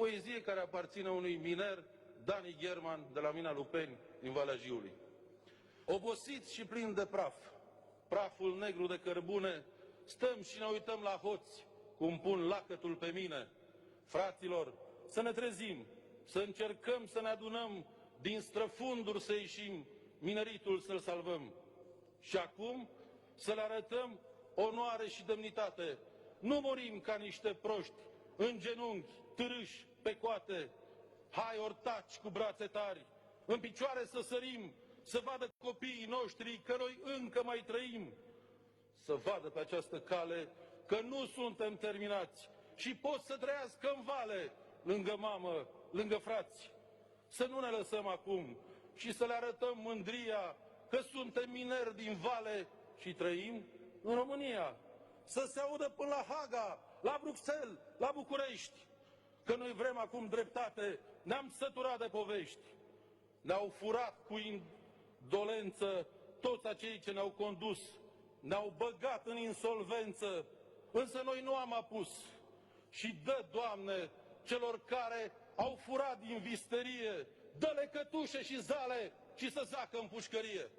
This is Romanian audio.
poezie care aparține unui miner, Dani German, de la mina Lupeni, din Valea Jiului. Obosiți și plini de praf, praful negru de cărbune, stăm și ne uităm la hoți cum pun lacătul pe mine. Fraților, să ne trezim, să încercăm să ne adunăm, din străfunduri să ieșim, mineritul să-l salvăm. Și acum să le arătăm onoare și demnitate. Nu murim ca niște proști, în genunchi, târâși, pe coate. Hai, ortaci cu brațe tari, în picioare să sărim, să vadă copiii noștri că noi încă mai trăim. Să vadă pe această cale că nu suntem terminați și pot să trăiască în vale, lângă mamă, lângă frați. Să nu ne lăsăm acum și să le arătăm mândria că suntem mineri din vale și trăim în România. Să se audă până la Haga, la Bruxelles, la București, că noi vrem acum dreptate, ne-am săturat de povești. Ne-au furat cu indolență toți acei ce ne-au condus, ne-au băgat în insolvență, însă noi nu am apus. Și dă, Doamne, celor care au furat din visterie, dă-le cătușe și zale și să zacă în pușcărie.